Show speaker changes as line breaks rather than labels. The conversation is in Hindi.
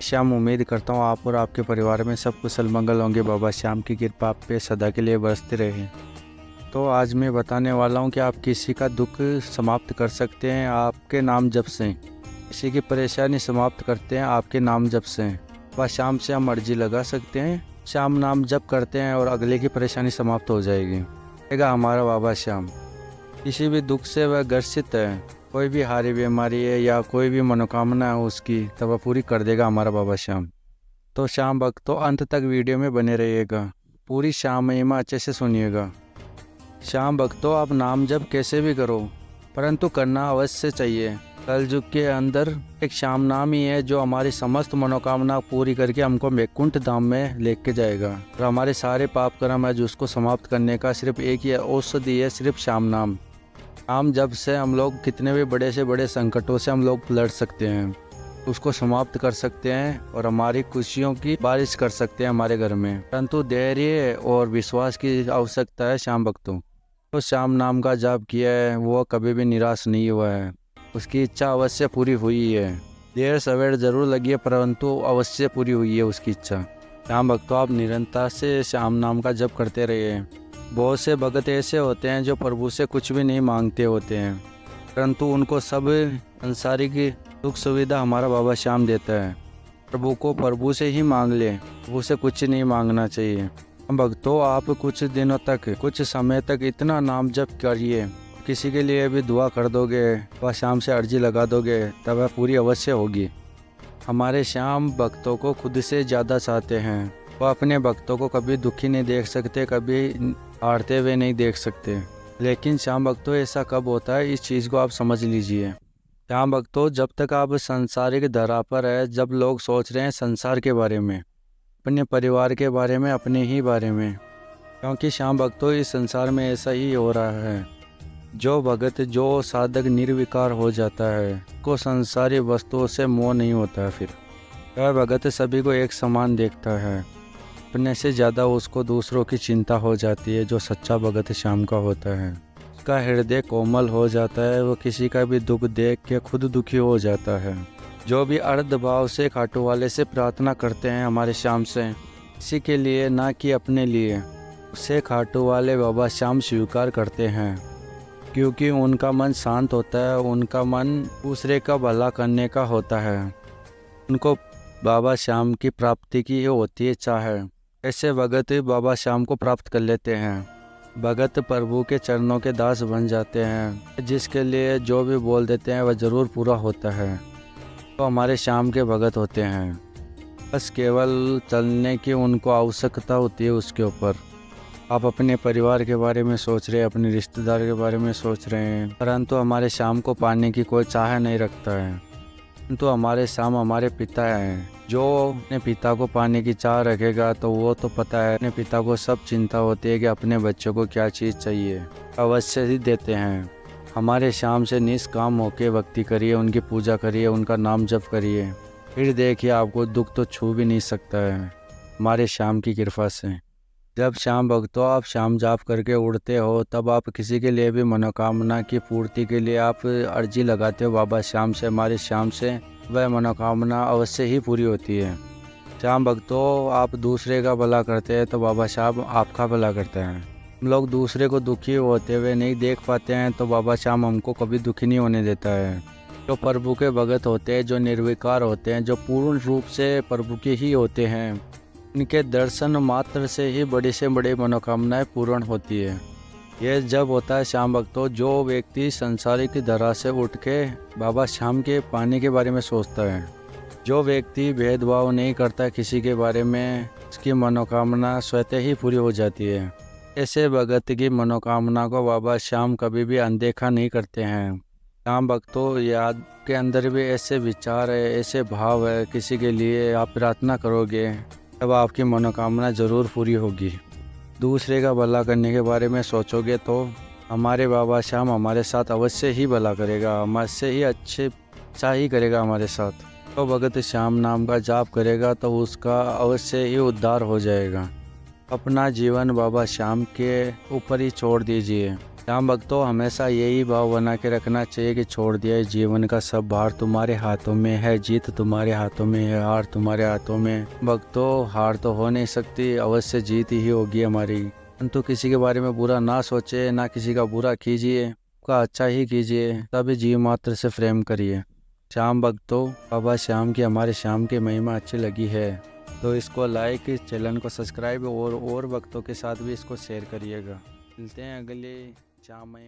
श्याम, उम्मीद करता हूँ आप और आपके परिवार में सब कुशल मंगल होंगे। बाबा श्याम की कृपा आप पे सदा के लिए बरसती रहे। तो आज मैं बताने वाला हूँ कि आप किसी का दुख समाप्त कर सकते हैं आपके नाम जप से। किसी की परेशानी समाप्त करते हैं आपके नाम जप से। बाबा श्याम से हम अर्जी लगा सकते हैं। श्याम नाम जप करते हैं और अगले की परेशानी समाप्त हो जाएगी। कहेगा हमारा बाबा श्याम। किसी भी दुख से वह ग्रसित है, कोई भी हारी बीमारी है या कोई भी मनोकामना है उसकी, तब वह पूरी कर देगा हमारा बाबा श्याम। तो श्याम भक्तों, अंत तक वीडियो में बने रहिएगा। पूरी श्याम महिमा अच्छे से सुनिएगा। श्याम भक्तों, आप नाम जप कैसे भी करो, परंतु करना अवश्य चाहिए। कलयुग के अंदर एक श्याम नाम ही है जो हमारी समस्त मनोकामना पूरी करके हमको वैकुंठ धाम में लेके जाएगा। और हमारे सारे पाप कर्म है जो उसको समाप्त करने का सिर्फ एक ही औषधि है, सिर्फ श्याम नाम। नाम जप से हम लोग कितने भी बड़े से बड़े संकटों से हम लोग लड़ सकते हैं, उसको समाप्त कर सकते हैं और हमारी खुशियों की बारिश कर सकते हैं हमारे घर में। परंतु धैर्य और विश्वास की आवश्यकता है श्याम भक्तों। तो श्याम नाम का जाप किया है वो कभी भी निराश नहीं हुआ है, उसकी इच्छा अवश्य पूरी हुई है। देर सवेर जरूर लगी है परंतु अवश्य पूरी हुई है उसकी इच्छा। श्याम भक्तों, आप निरंतर से श्याम नाम का जप करते रहिए। बहुत से भगत ऐसे होते हैं जो प्रभु से कुछ भी नहीं मांगते होते हैं, परंतु उनको सब संसारिक सुख सुविधा हमारा बाबा श्याम देता है। प्रभु को प्रभु से ही मांग ले, प्रभु से कुछ नहीं मांगना चाहिए। भक्तों, आप कुछ दिनों तक, कुछ समय तक इतना नाम जप करिए, किसी के लिए भी दुआ कर दोगे, बाबा श्याम से अर्जी लगा दोगे, तब वह पूरी अवश्य होगी। हमारे श्याम भक्तों को खुद से ज़्यादा चाहते हैं। वह अपने भक्तों को कभी दुखी नहीं देख सकते, कभी हारते हुए नहीं देख सकते। लेकिन श्याम भक्तों, ऐसा कब होता है, इस चीज़ को आप समझ लीजिए। श्याम भक्तों, जब तक आप संसारिक धरा पर है, जब लोग सोच रहे हैं संसार के बारे में, अपने परिवार के बारे में, अपने ही बारे में, क्योंकि श्याम भक्तों इस संसार में ऐसा ही हो रहा है। जो भगत, जो साधक निर्विकार हो जाता है, को संसारी वस्तुओं से मोह नहीं होता है। फिर वह भगत सभी को एक समान देखता है, अपने से ज़्यादा उसको दूसरों की चिंता हो जाती है। जो सच्चा भगत श्याम का होता है, उसका हृदय कोमल हो जाता है, वो किसी का भी दुख देख के खुद दुखी हो जाता है। जो भी अर्ध भाव से खाटू वाले से प्रार्थना करते हैं हमारे श्याम से, किसी के लिए ना कि अपने लिए, उसे खाटू वाले बाबा श्याम स्वीकार करते हैं, क्योंकि उनका मन शांत होता है, उनका मन दूसरे का भला करने का होता है। उनको बाबा श्याम की प्राप्ति की होती है चाह। ऐसे भगत बाबा श्याम को प्राप्त कर लेते हैं। भगत प्रभु के चरणों के दास बन जाते हैं, जिसके लिए जो भी बोल देते हैं वह जरूर पूरा होता है। तो हमारे श्याम के भगत होते हैं, बस केवल चलने की उनको आवश्यकता होती है उसके ऊपर। आप अपने परिवार के बारे में सोच रहे हैं, अपने रिश्तेदार के बारे में सोच रहे हैं, परंतु हमारे श्याम को पाने की कोई चाह नहीं रखता है। तो हमारे श्याम हमारे पिता हैं। जो अपने पिता को पाने की चाह रखेगा तो वो तो पता है, अपने पिता को सब चिंता होती है कि अपने बच्चों को क्या चीज़ चाहिए, अवश्य ही देते हैं। हमारे श्याम से निष्काम होके भक्ति करिए, उनकी पूजा करिए, उनका नाम जप करिए, फिर देखिए आपको दुख तो छू भी नहीं सकता है हमारे श्याम की कृपा से। जब श्याम भक्तों आप श्याम जाप करके उड़ते हो, तब आप किसी के लिए भी मनोकामना की पूर्ति के लिए आप अर्जी लगाते हो बाबा श्याम से, हमारे श्याम से, वह मनोकामना अवश्य ही पूरी होती है। श्याम भक्तों, आप दूसरे का भला करते हैं तो बाबा श्याम आपका भला करते हैं। हम लोग दूसरे को दुखी होते हुए नहीं देख पाते हैं तो बाबा श्याम हमको कभी दुखी नहीं होने देता है। जो प्रभु के भगत होते हैं, जो निर्विकार होते हैं, जो पूर्ण रूप से प्रभु के ही होते हैं, इनके दर्शन मात्र से ही बड़ी से बड़ी मनोकामनाएं पूर्ण होती है। यह जब होता है श्याम भक्तों, जो व्यक्ति संसारिक धरा से उठ के बाबा श्याम के पाने के बारे में सोचता है, जो व्यक्ति भेदभाव नहीं करता किसी के बारे में, उसकी मनोकामना स्वतः ही पूरी हो जाती है। ऐसे भगत की मनोकामना को बाबा श्याम कभी भी अनदेखा नहीं करते हैं। श्याम भक्तों, याद के अंदर भी ऐसे विचार है, ऐसे भाव है, किसी के लिए आप प्रार्थना करोगे तब आपकी मनोकामना ज़रूर पूरी होगी। दूसरे का भला करने के बारे में सोचोगे तो हमारे बाबा श्याम हमारे साथ अवश्य ही भला करेगा, हमारे ही अच्छा ही करेगा हमारे साथ। तो भगत श्याम नाम का जाप करेगा तो उसका अवश्य ही उद्धार हो जाएगा। अपना जीवन बाबा श्याम के ऊपर ही छोड़ दीजिए। श्याम भक्तों, हमेशा यही भाव बना के रखना चाहिए कि छोड़ दिया इस जीवन का सब भार, तुम्हारे हाथों में है जीत, तुम्हारे हाथों में है हार, तुम्हारे हाथों में। भक्तों, हार तो हो नहीं सकती, अवश्य जीत ही होगी हमारी। परंतु किसी के बारे में बुरा ना सोचे, ना किसी का बुरा कीजिए, का अच्छा ही कीजिए, तभी जीव मात्र से प्रेम करिए। श्याम भक्तों, बाबा श्याम की, हमारे श्याम की महिमा अच्छी लगी है तो इसको लाइक, चैनल को सब्सक्राइब और भक्तों के साथ भी इसको शेयर करिएगा। मिलते हैं अगले श्याम महिमा।